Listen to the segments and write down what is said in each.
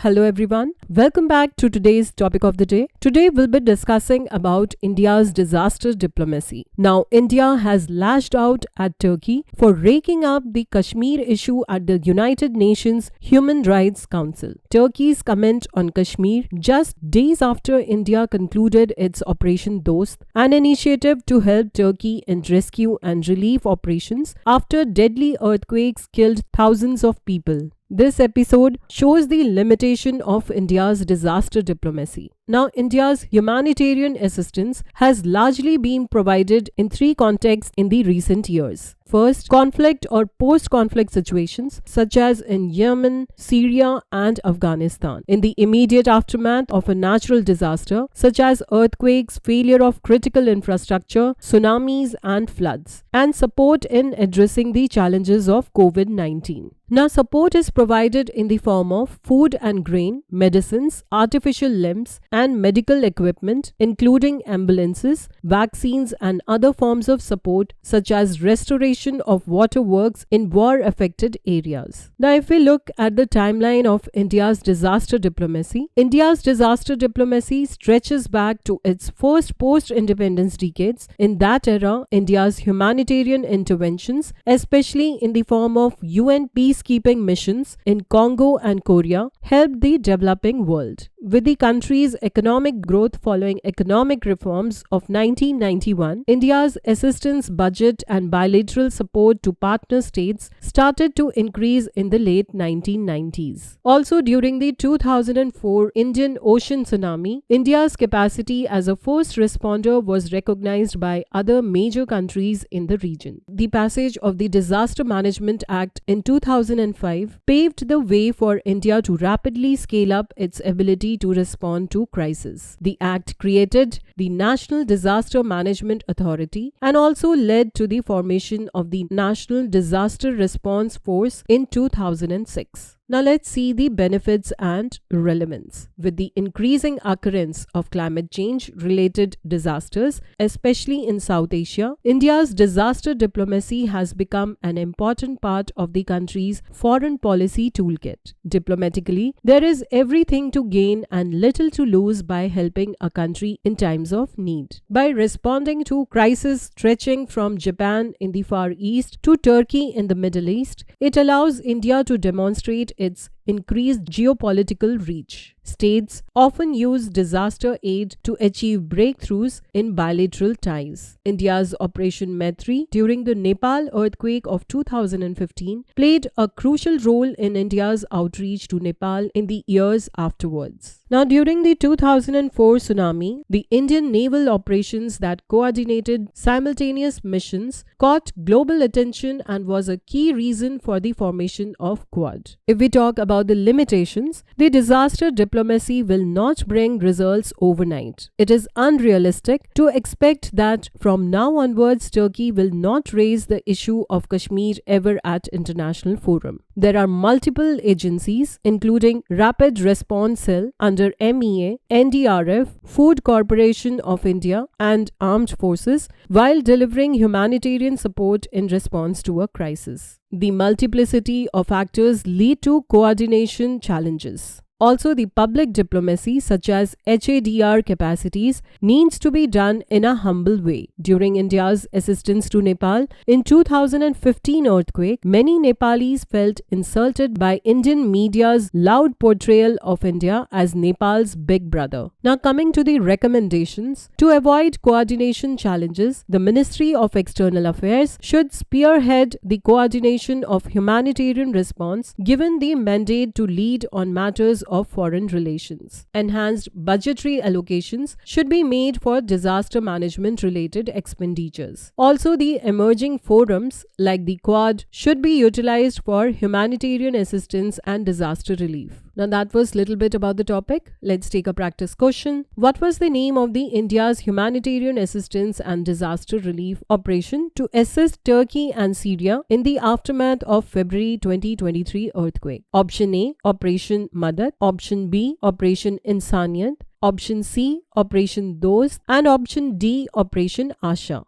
Hello everyone, welcome back to today's topic of the day. Today we'll be discussing about India's disaster diplomacy. Now, India has lashed out at Turkey for raking up the Kashmir issue at the United Nations Human Rights Council. Turkey's comment on Kashmir just days after India concluded its Operation DOST, an initiative to help Turkey in rescue and relief operations after deadly earthquakes killed thousands of people. This episode shows the limitation of India's disaster diplomacy. Now, India's humanitarian assistance has largely been provided in three contexts in the recent years. First, conflict or post-conflict situations such as in Yemen, Syria, and Afghanistan. In the immediate aftermath of a natural disaster such as earthquakes, failure of critical infrastructure, tsunamis, and floods. And support in addressing the challenges of COVID-19. Now, support is provided in the form of food and grain, medicines, artificial limbs, and medical equipment, including ambulances, vaccines, and other forms of support such as restoration of waterworks in war-affected areas. Now, if we look at the timeline of India's disaster diplomacy, India's disaster diplomacy stretches back to its first post-independence decades. In that era, India's humanitarian interventions, especially in the form of UN peacekeeping missions in Congo and Korea, helped the developing world. With the country's economic growth following economic reforms of 1991, India's assistance budget and bilateral support to partner states started to increase in the late 1990s. Also, during the 2004 Indian Ocean tsunami, India's capacity as a first responder was recognized by other major countries in the region. The passage of the Disaster Management Act in 2005 paved the way for India to rapidly scale up its ability to respond to crisis. The Act created the National Disaster Management Authority and also led to the formation of the National Disaster Response Force in 2006. Now let's see the benefits and relevance. With the increasing occurrence of climate change related disasters, especially in South Asia, India's disaster diplomacy has become an important part of the country's foreign policy toolkit. Diplomatically, there is everything to gain and little to lose by helping a country in times of need. By responding to crises stretching from Japan in the Far East to Turkey in the Middle East, it allows India to demonstrate its increased geopolitical reach. States often use disaster aid to achieve breakthroughs in bilateral ties. India's Operation Maitri during the Nepal earthquake of 2015 played a crucial role in India's outreach to Nepal in the years afterwards. Now, during the 2004 tsunami, the Indian naval operations that coordinated simultaneous missions caught global attention and was a key reason for the formation of Quad. If we talk about the limitations, the disaster diplomacy will not bring results overnight. It is unrealistic to expect that from now onwards Turkey will not raise the issue of Kashmir ever at international forum. There are multiple agencies including Rapid Response Cell under MEA, NDRF, Food Corporation of India and Armed Forces while delivering humanitarian support in response to a crisis. The multiplicity of actors lead to coordination challenges. Also, the public diplomacy such as HADR capacities needs to be done in a humble way. During India's assistance to Nepal in 2015 earthquake, many Nepalis felt insulted by Indian media's loud portrayal of India as Nepal's big brother. Now coming to the recommendations, to avoid coordination challenges, the Ministry of External Affairs should spearhead the coordination of humanitarian response given the mandate to lead on matters of foreign relations. Enhanced budgetary allocations should be made for disaster management related expenditures. Also, the emerging forums like the Quad should be utilized for humanitarian assistance and disaster relief. Now that was little bit about the topic. Let's take a practice question. What was the name of the India's humanitarian assistance and disaster relief operation to assist Turkey and Syria in the aftermath of February 2023 earthquake? Option A, Operation Madad. Option B, Operation Insaniyat. Option C, Operation DOST. And option D, Operation Asha.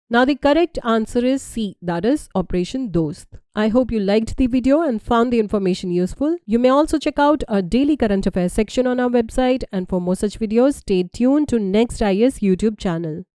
Now the correct answer is C, that is Operation DOST. I hope you liked the video and found the information useful. You may also check out our daily current affairs section on our website, and for more such videos, stay tuned to Next IAS YouTube channel.